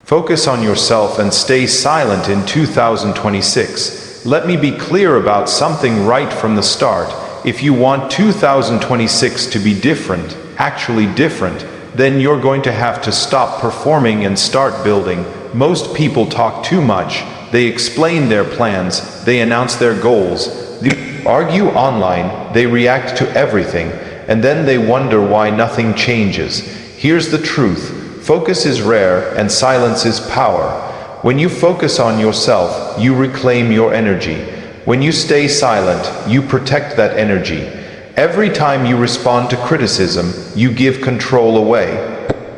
Focus on yourself and stay silent in 2026. Let me be clear about something right from the start. If you want 2026 to be different, actually different, then you're going to have to stop performing and start building. Most people talk too much. They explain their plans. They announce their goals. They argue online. They react to everything. And then they wonder why nothing changes. Here's the truth. Focus is rare and silence is power. When you focus on yourself, you reclaim your energy. When you stay silent, you protect that energy. Every time you respond to criticism, you give control away.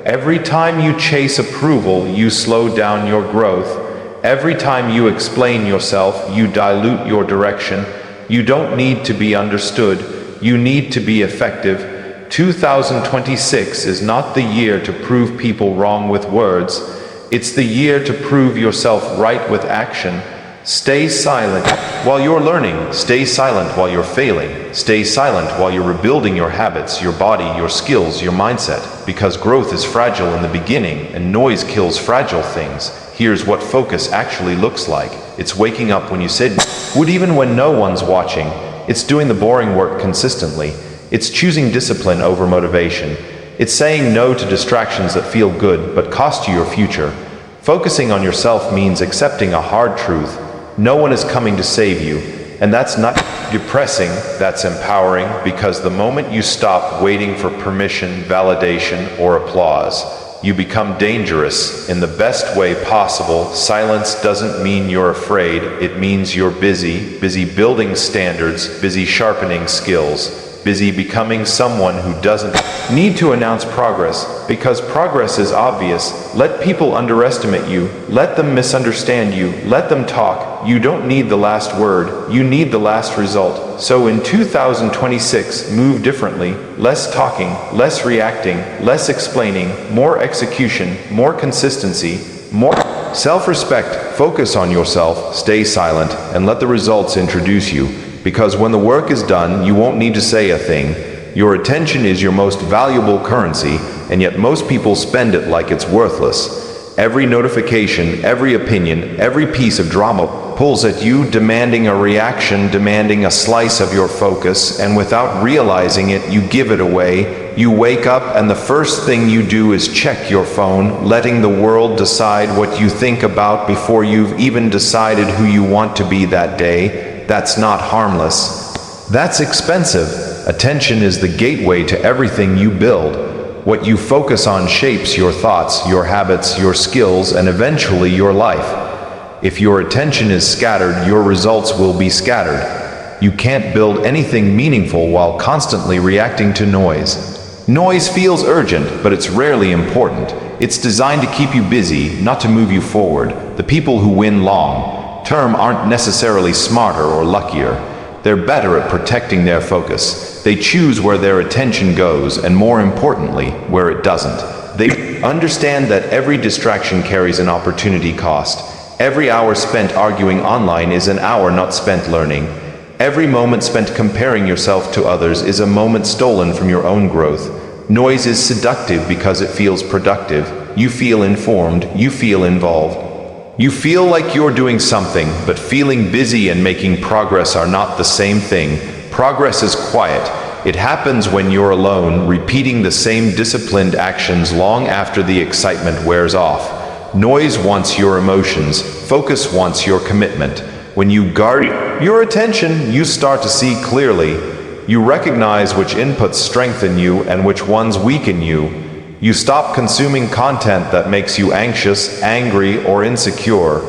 Every time you chase approval, you slow down your growth. Every time you explain yourself, you dilute your direction. You don't need to be understood. You need to be effective. 2026 is not the year to prove people wrong with words. It's the year to prove yourself right with action. Stay silent while you're learning. Stay silent while you're failing. Stay silent while you're rebuilding your habits, your body, your skills, your mindset. Because growth is fragile in the beginning and noise kills fragile things. Here's what focus actually looks like. It's waking up when you said would even when no one's watching. It's doing the boring work consistently. It's choosing discipline over motivation. It's saying no to distractions that feel good but cost you your future. Focusing on yourself means accepting a hard truth. No one is coming to save you. And that's not depressing, that's empowering, because the moment you stop waiting for permission, validation, or applause, you become dangerous in the best way possible. Silence doesn't mean you're afraid. It means you're busy building standards, busy sharpening skills, busy becoming someone who doesn't need to announce progress, because progress is obvious. Let people underestimate you. Let them misunderstand you. Let them talk. You don't need the last word. You need the last result. So in 2026, move differently. Less talking, less reacting, less explaining, more execution, more consistency, more self-respect. Focus on yourself, stay silent, and let the results introduce you. Because when the work is done, you won't need to say a thing. Your attention is your most valuable currency, and yet most people spend it like it's worthless. Every notification, every opinion, every piece of drama pulls at you, demanding a reaction, demanding a slice of your focus, and without realizing it, you give it away. You wake up and the first thing you do is check your phone, letting the world decide what you think about before you've even decided who you want to be that day. That's not harmless. That's expensive. Attention is the gateway to everything you build. What you focus on shapes your thoughts, your habits, your skills, and eventually your life. If your attention is scattered, your results will be scattered. You can't build anything meaningful while constantly reacting to noise. Noise feels urgent, but it's rarely important. It's designed to keep you busy, not to move you forward. The people who win long-term aren't necessarily smarter or luckier. They're better at protecting their focus. They choose where their attention goes, and more importantly, where it doesn't. They understand that every distraction carries an opportunity cost. Every hour spent arguing online is an hour not spent learning. Every moment spent comparing yourself to others is a moment stolen from your own growth. Noise is seductive because it feels productive. You feel informed. You feel involved. You feel like you're doing something, but feeling busy and making progress are not the same thing. Progress is quiet. It happens when you're alone, repeating the same disciplined actions long after the excitement wears off. Noise wants your emotions. Focus wants your commitment. When you guard your attention, you start to see clearly. You recognize which inputs strengthen you and which ones weaken you. You stop consuming content that makes you anxious, angry, or insecure.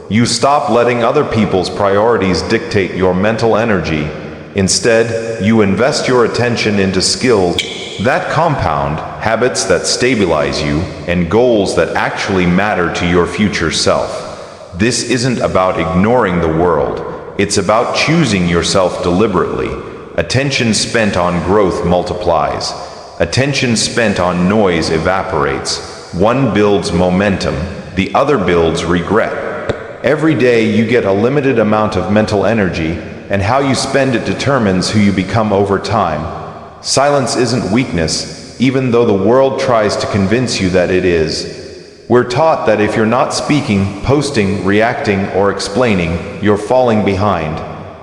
You stop letting other people's priorities dictate your mental energy. Instead, you invest your attention into skills that compound, habits that stabilize you, and goals that actually matter to your future self. This isn't about ignoring the world. It's about choosing yourself deliberately. Attention spent on growth multiplies. Attention spent on noise evaporates. One builds momentum, the other builds regret. Every day you get a limited amount of mental energy, and how you spend it determines who you become over time. Silence isn't weakness, even though the world tries to convince you that it is. We're taught that if you're not speaking, posting, reacting, or explaining, you're falling behind.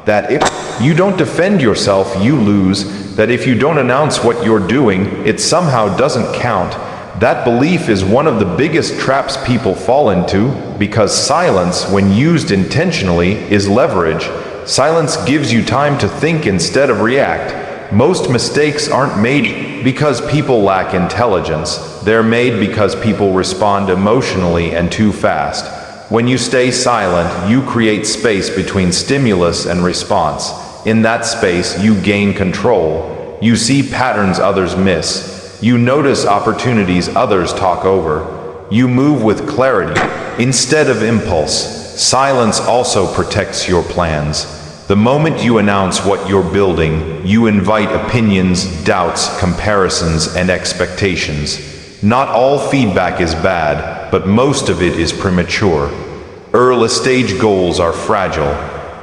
That if you don't defend yourself, you lose. That if you don't announce what you're doing, it somehow doesn't count. That belief is one of the biggest traps people fall into, because silence, when used intentionally, is leverage. Silence gives you time to think instead of react. Most mistakes aren't made because people lack intelligence. They're made because people respond emotionally and too fast. When you stay silent, you create space between stimulus and response. In that space, you gain control. You see patterns others miss. You notice opportunities others talk over. You move with clarity instead of impulse. Silence also protects your plans. The moment you announce what you're building, you invite opinions, doubts, comparisons, and expectations. Not all feedback is bad, but most of it is premature. Early-stage goals are fragile.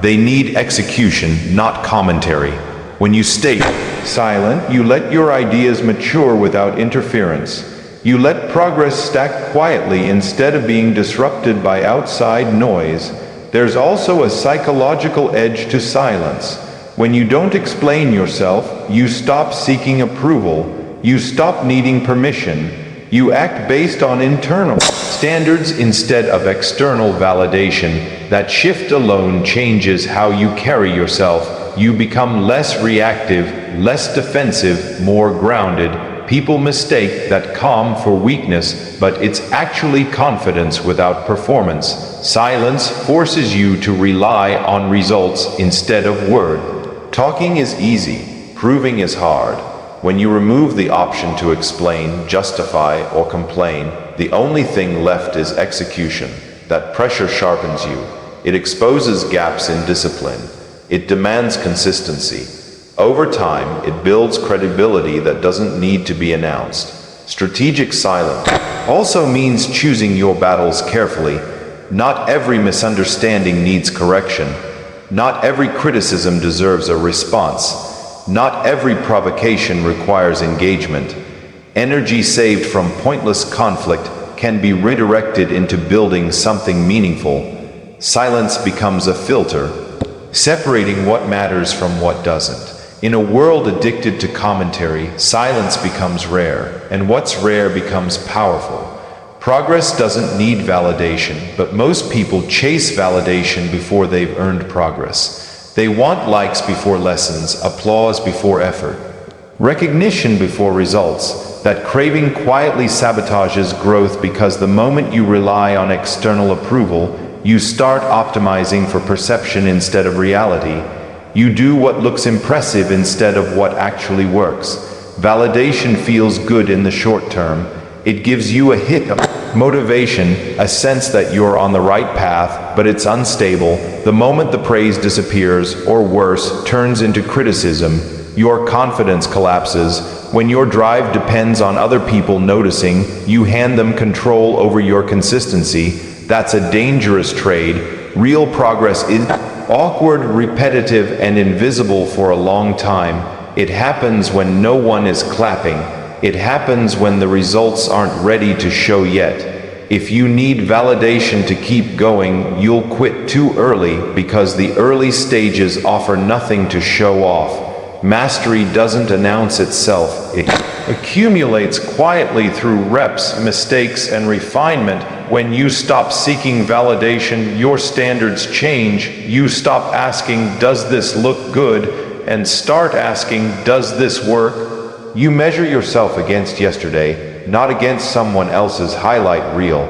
They need execution, not commentary. When you stay silent, you let your ideas mature without interference. You let progress stack quietly instead of being disrupted by outside noise. There's also a psychological edge to silence. When you don't explain yourself, you stop seeking approval. You stop needing permission. You act based on internal standards instead of external validation. That shift alone changes how you carry yourself. You become less reactive, less defensive, more grounded. People mistake that calm for weakness, but it's actually confidence without performance. Silence forces you to rely on results instead of word. Talking is easy, proving is hard. When you remove the option to explain, justify, or complain, the only thing left is execution. That pressure sharpens you. It exposes gaps in discipline. It demands consistency. Over time, it builds credibility that doesn't need to be announced. Strategic silence also means choosing your battles carefully. Not every misunderstanding needs correction. Not every criticism deserves a response. Not every provocation requires engagement. Energy saved from pointless conflict can be redirected into building something meaningful. Silence becomes a filter, separating what matters from what doesn't. In a world addicted to commentary, silence becomes rare, and what's rare becomes powerful. Progress doesn't need validation, but most people chase validation before they've earned progress. They want likes before lessons, applause before effort, recognition before results. That craving quietly sabotages growth because the moment you rely on external approval, you start optimizing for perception instead of reality. You do what looks impressive instead of what actually works. Validation feels good in the short term. It gives you a hit of motivation, a sense that you're on the right path, but it's unstable. The moment the praise disappears, or worse, turns into criticism, your confidence collapses. When your drive depends on other people noticing, you hand them control over your consistency. That's a dangerous trade. Real progress is awkward, repetitive, and invisible for a long time. It happens when no one is clapping. It happens when the results aren't ready to show yet. If you need validation to keep going, you'll quit too early because the early stages offer nothing to show off. Mastery doesn't announce itself. It accumulates quietly through reps, mistakes, and refinement. When you stop seeking validation, your standards change. You stop asking, "Does this look good?" and start asking, "Does this work?" You measure yourself against yesterday, not against someone else's highlight reel.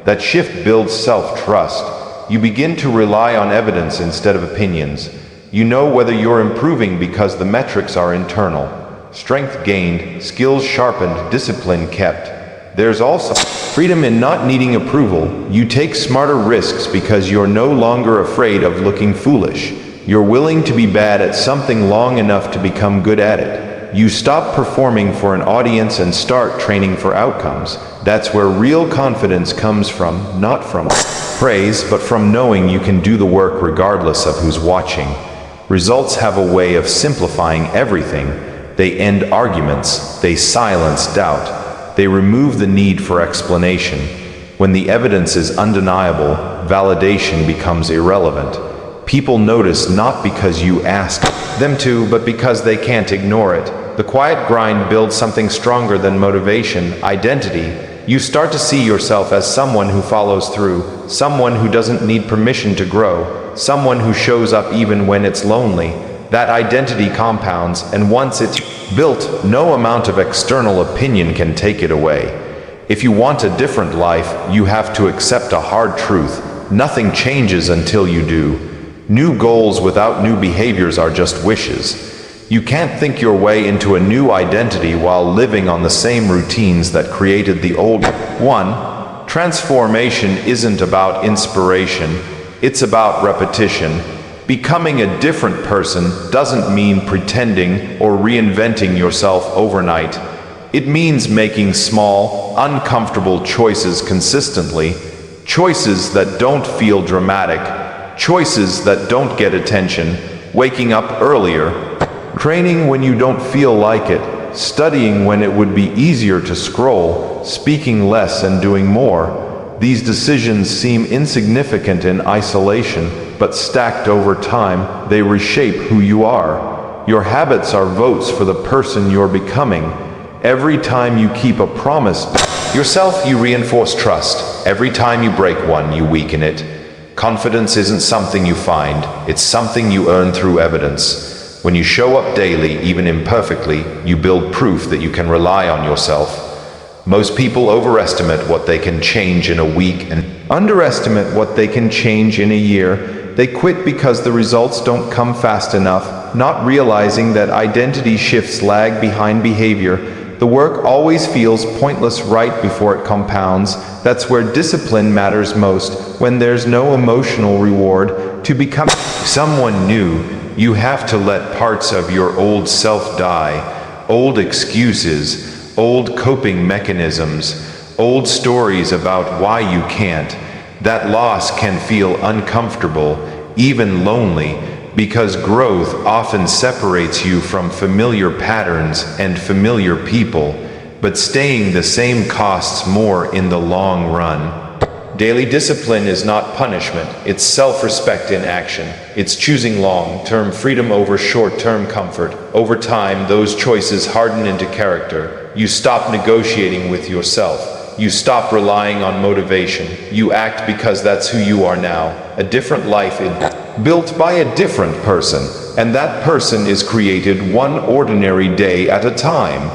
That shift builds self-trust. You begin to rely on evidence instead of opinions. You know whether you're improving because the metrics are internal. Strength gained, skills sharpened, discipline kept. There's also freedom in not needing approval. You take smarter risks because you're no longer afraid of looking foolish. You're willing to be bad at something long enough to become good at it. You stop performing for an audience and start training for outcomes. That's where real confidence comes from, not from praise, but from knowing you can do the work regardless of who's watching. Results have a way of simplifying everything. They end arguments. They silence doubt. They remove the need for explanation. When the evidence is undeniable, validation becomes irrelevant. People notice not because you ask them to, but because they can't ignore it. The quiet grind builds something stronger than motivation, identity. You start to see yourself as someone who follows through, someone who doesn't need permission to grow, someone who shows up even when it's lonely. That identity compounds, and once it's built, no amount of external opinion can take it away. If you want a different life, you have to accept a hard truth. Nothing changes until you do. New goals without new behaviors are just wishes. You can't think your way into a new identity while living on the same routines that created the old one. Transformation isn't about inspiration, it's about repetition. Becoming a different person doesn't mean pretending or reinventing yourself overnight. It means making small, uncomfortable choices consistently, choices that don't feel dramatic, choices that don't get attention, waking up earlier, training when you don't feel like it, studying when it would be easier to scroll, speaking less and doing more. These decisions seem insignificant in isolation, but stacked over time, they reshape who you are. Your habits are votes for the person you're becoming. Every time you keep a promise yourself, you reinforce trust. Every time you break one, you weaken it. Confidence isn't something you find, it's something you earn through evidence. When you show up daily, even imperfectly, you build proof that you can rely on yourself. Most people overestimate what they can change in a week and underestimate what they can change in a year. They quit because the results don't come fast enough, not realizing that identity shifts lag behind behavior. The work always feels pointless right before it compounds. That's where discipline matters most, when there's no emotional reward. To become someone new, you have to let parts of your old self die. Old excuses, old coping mechanisms, old stories about why you can't. That loss can feel uncomfortable, even lonely, because growth often separates you from familiar patterns and familiar people, but staying the same costs more in the long run. Daily discipline is not punishment, it's self-respect in action. It's choosing long-term freedom over short-term comfort. Over time, those choices harden into character. You stop negotiating with yourself. You stop relying on motivation. You act because that's who you are now. A different life built by a different person. And that person is created one ordinary day at a time.